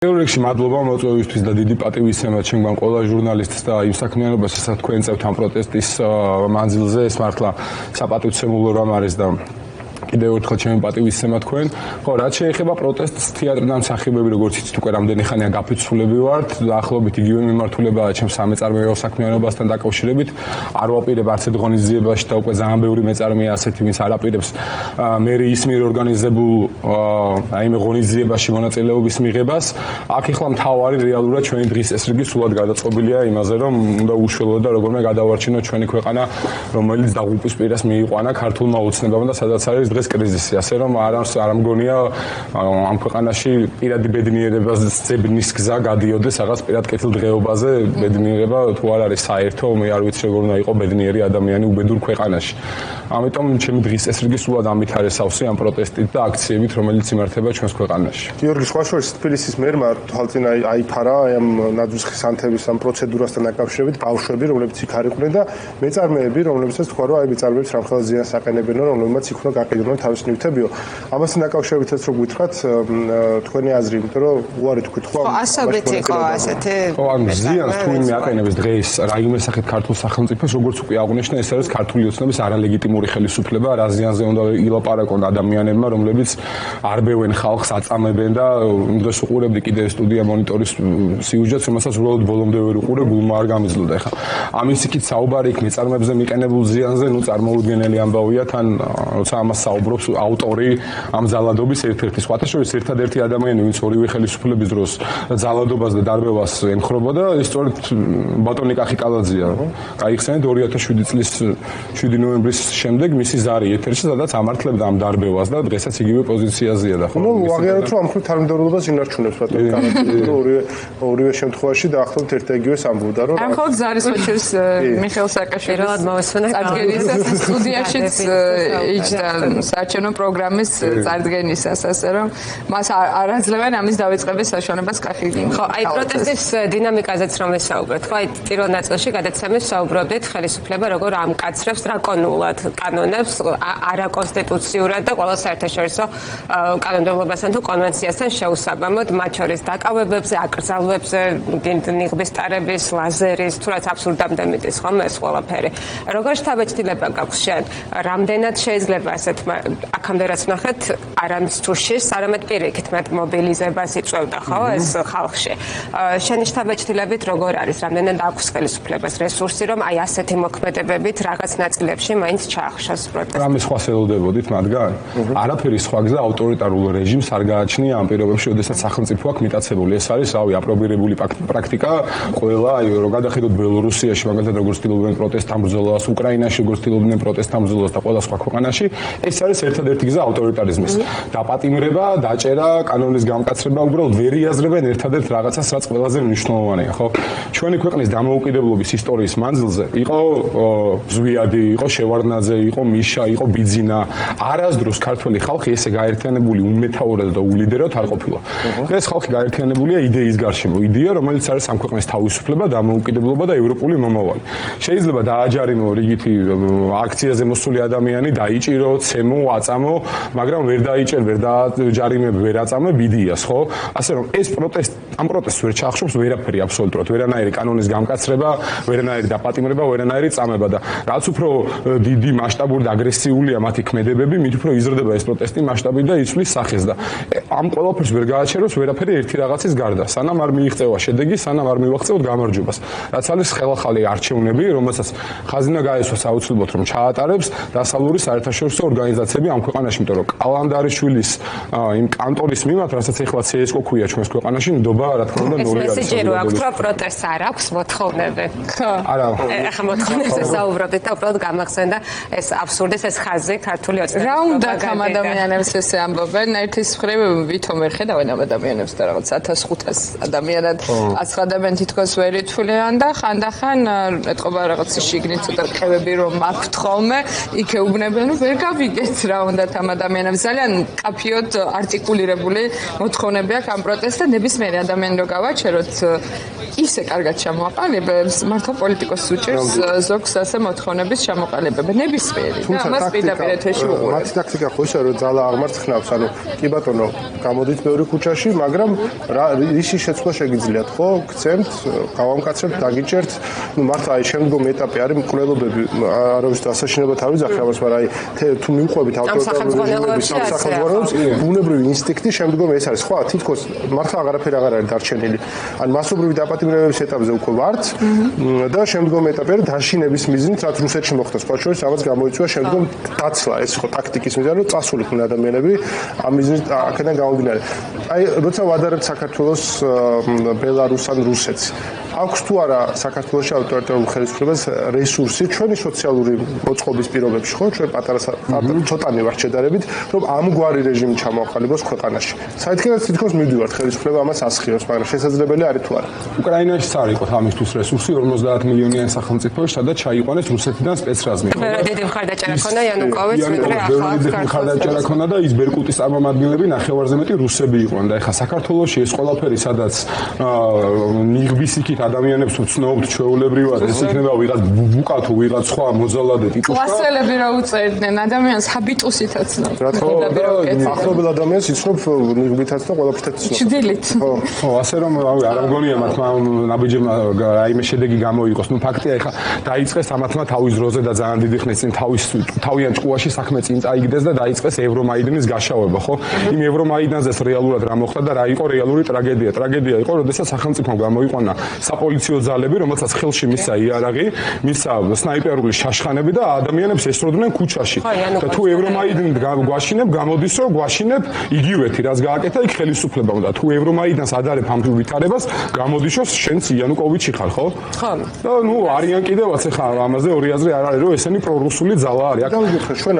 Რიგში მადლობა მოწვევისთვის და დიდი პატივისცემა ჩემგან ყველა ჟურნალისტს და იმ საქმიანობას, რასაც თქვენ წევთ ამ პროტესტის მანძილზე, ეს მართლა საპატივცემულო რამ არის და კიდევ ერთხელ ჩემი პატივისცემა თქვენ. ხო, რაც შეეხება პროტესტს, თეატრიდან მსახიობები, როგორც იცით, უკვე რამდენი ხანია გაფიცულები ვართ, დაახლოებით იგივე მიმართულებაა ჩემს სამეწარმეო საქმიანობასთან დაკავშირებით. არ ვაპირებ არც ერთ ღონისძიებაში და უკვე ძალიან ბევრი მეწარმეა ასეთი, ვინც არ აპირებს მერიის მიერ ორგანიზებულ აიმე ღონისძიებაში მონაწილეობის მიღებას. აქ ეხლა მთავარი რეალურად ჩვენი დღის წესრიგი სულად გადაწყობილია იმაზე, რომ უნდა უშველოდ და როგორმე გადავარჩინოთ ჩვენი ქვეყანა, რომელიც დაღუპვის პირას მიიყვანა ქართულმა ოცნებამ და სადაც არის დღეს კრიზისი, ასე რომ არ მგონია ამ ქვეყანაში პირადი ბედნიერებას ძებნის გზა გადიოდეს რაღაც პირად კეთილდღეობაზე ბედნიერება თუ არ არის საერთო, მე არ ვიცი როგორ უნდა იყოს ბედნიერი ადამიანი უბედურ ქვეყანაში. ამიტომ ჩემი დღის წესრიგი სულად ამით არის სავსე ამ პროტესტით და აქციებით, რომელიც იმართება ჩვენს ქვეყანაში. გიორგი, სხვა შორის თბილისის მერმა თვალწინ აიფარა ამ ნაძვისხის ანთების ამ პროცედურასთან დაკავშირებით ბავშვები, რომლებიც იქ არ იყვნენ და მეწარმეები, რომლებსაც თქვა რომ აი მეწარმეებს რამხელა ზიანს აყენებენ, რომლებიც იქ უნდა გაყიდულონ თავის ნივთებიო. ამასთან დაკავშირებითაც რო გითხრათ თქვენი აზრი, იმიტომ რომ უარი თქვით ხო? ხო, ასობით იყო ასეთი. ხო, ან ზიანს თუ იმ აყენებს დღეს რაიმე სახით ქართულ სახელმწიფოს, როგორც უკვე აღნიშნა, ეს არის ქართული ოცნების არალეგიტიმური ხელისუფლება, რა ზიანზე უნდა ილაპარაკონ ადამიანებმა, რომლებიც არბევენ ხალხს, აწამებენ და დღეს უყურებდი კიდე სტუდია მონიტორის სიუჟეტს, რომელსაც უბრალოდ ბოლომდე ვერ უყურე, გულმა არ გამიზლდა. ეხლა ამის იქით საუბარი იქ მეწარმეებზე მიყენებულ ზიანზე, ნუ წარმოუდგენელი ამბავია, თან როცა ამას საუბრობს ავტორი ამ ძალადობის ერთ-ერთი სხვათა შორის ერთადერთი ადამიანი, ვინც ორივე ხელისუფლების დროს ძალადობას და დარბევას ემხრობოდა, ის სწორედ ბატონი კახიკალაძეა. გაიხსენეთ 2007 წლის 7 ნოემბრის შემდეგ მისი ზარი ეთერში, სადაც ამართლებდა ამ დარბევას და დღესაც იგივე პოზიციაზეა და ხო. ნუ აღიარეთ რომ ამ ხრივ თანამდებობას ინარჩუნებს ბატონი კახიკალაძე, ორივე შემთხვევაში დაახლოებით ერთ და იგივეს ამბობდა, რომ ამ ხოლმე ზარის მოჩერს მიხეილ სააკაშვილის წარდგენის სტუდიაშიც იჯდა საარჩევნო პროგრამის წარდგენისას, ასე რომ მას არ აძლევენ ამის დავიწყების საშუალებას კახიკი. ხო, აი პროტესტის დინამიკაზეც რომ ვისაუბრეთ, ხო, აი პირველ ნაწილში გადაცემის საუბრობდით ხელისუფლება როგორ ამკაცრებს დრაკონულად კანონებს, არაკონსტიტუციურად და ყველა საერთაშორისო კანონმდებლობასთან თუ კონვენციასთან შეუსაბამოდ, მათ შორის დაკავებებზე, აკრძალვებზე, ნიღბის ტარების, ლაზერის, თუ რაც აბსურდამდე მიდის, ხომ ეს ყველაფერი. როგორ შთაბეჭდილება გაქვს შენ? რამდენად შეიძლება ასეთმა აქამდე რაც ნახეთ, არამც თუშის, არამედ პირიქით მათ მობილიზებას იწვევდა, ხო, ეს ხალხში. შენი შთაბეჭდილებით როგორ არის? რამდენად აქვს ხელისუფლებას რესურსი, რომ აი ასეთი მოქმედებებით რაღაც ნაწილებში მაინც ჩაახშოს პროტესტი? რამე სხვა ხელოვდებოდით მათგან? არაფერი სხვა გზა ავტორიტარულ რეჟიმს არ გააჩნია ამ პირობებში, როდესაც სახელმწიფო აქვს მიტაცებული. ეს არის, რავი, აპრობირებული პრაქტიკა. ყველა, აი, რო გადახედოთ ბელორუსიაში, მაგალითად, როგორც ცდილობდნენ პროტესტთა ბრძოლას, უკრაინაში, როგორც ცდილობდნენ პროტესტთა ბრძოლას და ყველა სხვა ქვეყანაში, ეს არის ერთადერთი გზა ავტორიტარიზმის. დაპატიმრება, დაჭერა, კანონის გამკაცრება, უბრალოდ ვერ იაზრებენ ერთადერთ რაღაცას, რაც ყველაზე მნიშვნელოვანია, ხო? ჩვენი ქვეყნის დამოუკიდებლობის ისტორიის მანძილზე იყო ზვიადი, იყო შევარდნაძე, იყო მიშა, იყო ბიძინა. არასდროს ქართველი ხალხი ესე გაერთიანებული უმეთაურად და ულიდეროდ არ ყოფილა. დღეს ხალხი გაერთიანებულია იდეის გარშემო, იდეა, რომელიც არის ამ ქვეყნის თავისუფლება, დამოუკიდებლობა და ევროპული მომავალი. შეიძლება დააჯარიმო რიგითი აქციაზე მოსული ადამიანი, დაიჭირო, ცემო, აწამო, მაგრამ ვერ დაიჭერ, ვერ დააჯარიმებ, ვერ აწამებ იდეას, ხო? ასე რომ ეს ამ პროტესტს ვერ ჩაახშობს ვერაფერი აბსოლუტურად, ვერანაირი კანონის გამკაცრება, ვერანაირი დაპატიმრება, ვერანაირი წამება და რაც უფრო დიდი მასშტაბური და აგრესიულია მათი ქმედებები, მით უფრო იზრდება ეს პროტესტი მასშტაბით და იცვლის სახეს და ამ ყველაფერს ვერ გააჩეროს ვერაფერი ერთი რაღაცის გარდა. სანამ არ მიიღწევა შედეგი, სანამ არ მივაღწევთ გამარჯვებას. რაც არის ხელახალი არჩევნები, რომელსაც ხაზინა გაესვა საოცრად რომ ჩაატარებს დასავლური საერთაშორისო ორგანიზაციები ამ ქვეყანაში, იმიტომ რომ კალანდარიშვილის იმ კანტორის მიმართ, რასაც ეხლა CSKO ქვია ჩვენს ქვეყანაში, ნდობა რა თქმა უნდა ნული არის. ეს მესიჯი აქვს, რომ პროტესტს არ აქვს მოთხოვნები. ხო. არა. ახლა მოთხოვნებზე საუბრობდით და უბრალოდ გამახსენდა ეს აბსურდის ეს ხაზი ქართული ოცნების. რა უნდა ამ ადამიანებს ესე ამბობენ? ერთის მხრივ ვითომ ვერ ხედავენ ამ ადამიანებს და რაღაც 1500 ადამიანად აცხადებენ თითქოს ვერ ითვლიან და ხანდახან ეტყობა რაღაც შიგნით ცოტა ყევები რომ აქვთ ხოლმე, იქ ეუბნებიან რომ ვერ გავიგეთ მოეც რა უნდათ ამ ადამიანებს. ძალიან კაფიოდ არტიკულირებული მოთხოვნები აქვს ამ პროტესტს და ნებისმიერი ადამიანი რო გავაჩეროთ ისე კარგად ჩამოაყალიბებს, მართლა პოლიტიკოს უჭირს ზოგს ასე მოთხოვნების ჩამოყალიბება. ნებისმიერი. და ამას პირდაპირ ეთერში უყურებთ. მათი ტაქტიკა ხო ისე რომ ძალა აღმარცხნავს, ანუ კი ბატონო, გამოდით მეორე ქუჩაში, მაგრამ ისი შეცვლა შეგიძლიათ, ხო? გცემთ, გავამკაცრებთ, დაგიჭერთ. ნუ მართლა აი შემდგომი ეტაპი არის მკვლელობები, არავის დასაშინებლად არ ვიძახი ამას, მაგრამ აი თუ მიუყვებით ავტორიტარული სახელმწიფოებს, ბუნებრივი ინსტინქტი შემდგომ ეს არის. ხო, თითქოს მართლა აღარაფერი აღარ არის დარჩენილი. ან მასობრივი დაპატიმრებების ეტაპზე უკვე ვართ და შემდგომი ეტაპი არის დაშინების მიზნით, რაც რუსეთში მოხდა. სხვა შორის ამას გამოიწვია შემდგომ დაცლა, ეს ხო ტაქტიკის მიზანი, რომ წასულიყვნენ ადამიანები ამ მიზნით აქედან გამომდინარე. აი, როცა ვადარებთ საქართველოს, ბელარუსს ან რუსეთს, აქვს თუ არა საქართველოში ავტორიტარულ ხელისუფლებას რესურსი ჩვენი სოციალური მოწყობის პირობებში, ხო, ჩვენ პატარა ცოტანი ვართ შედარებით, რომ ამგვარი რეჟიმი ჩამოაყალიბოს ქვეყანაში. საერთოდ თითქოს მივდივართ ხელისუფლება ამას ასხიოს, მაგრამ შესაძლებელი არის თუ არა. უკრაინაშიც არ იყო ამისთვის რესურსი 50 მილიონიანი სახელმწიფოში, სადაც ჩაიყვანეს რუსეთიდან სპეცრაზმი. დიდი მხარდაჭერა ქონდა იანუკოვიჩს, ვიდრე ახლა მხარდაჭერა ქონდა და ის ბერკუტის წარმომადგენლები ნახევარზე მეტი რუსები იყვნენ და ეხლა საქართველოში ეს ყველაფერი სადაც ნიღბის იქით ადამიანებს უცნობთ ჩვეულებრივად ეს იქნება ვიღაც ბუბუკა თუ ვიღაც სხვა მოძალადე ტიპის კლასელები რა უწერდნენ ადამიანს ჰაბიტუსითაც ცნობ. რა თქმა უნდა, ახლობელ ადამიანს იცნობ ნიღბითაც და ყველაფრითაც იცნობ. ჭდილით. ხო, ასე რომ არ მგონია მათმა ნაბიჯებმა რაიმე შედეგი გამოიყოს. ნუ ფაქტია ეხლა დაიწყეს ამათმა თავის დროზე და ძალიან დიდი ხნის წინ თავიანთ ჭკუაში საქმე წინ წაიგდეს და დაიწყეს ევრომაიდანის გაშავება, ხო? იმ ევრომაიდანზეც რეალურად რა მოხდა და რა იყო რეალური ტრაგედია. ტრაგედია იყო, როდესაც სახელმწიფომ გამოიყვანა საპოლიციო ძალები, რომელსაც ხელში მისცა იარაღი, მისცა სნაიპერული შაშხანები და ადამიანებს ესროდნენ ქუჩაში. და თუ ევრომაიდანი გვაშინებ, გამოდის რომ გვაშინებ იგივეთი, რაც გააკეთა იქ ხელისუფლება უნდა. თუ ევრომაიდანს ადარებ ამ ვითარებას, გამოდის რომ შენც იანუკოვიჩი ხარ, ხო? ხო. და ნუ არიან კიდევაც ეხლა ამაზე ორი აზრი არ არის, რომ ესენი პრორუსული ძალა არის. და ვიგეთ, ჩვენ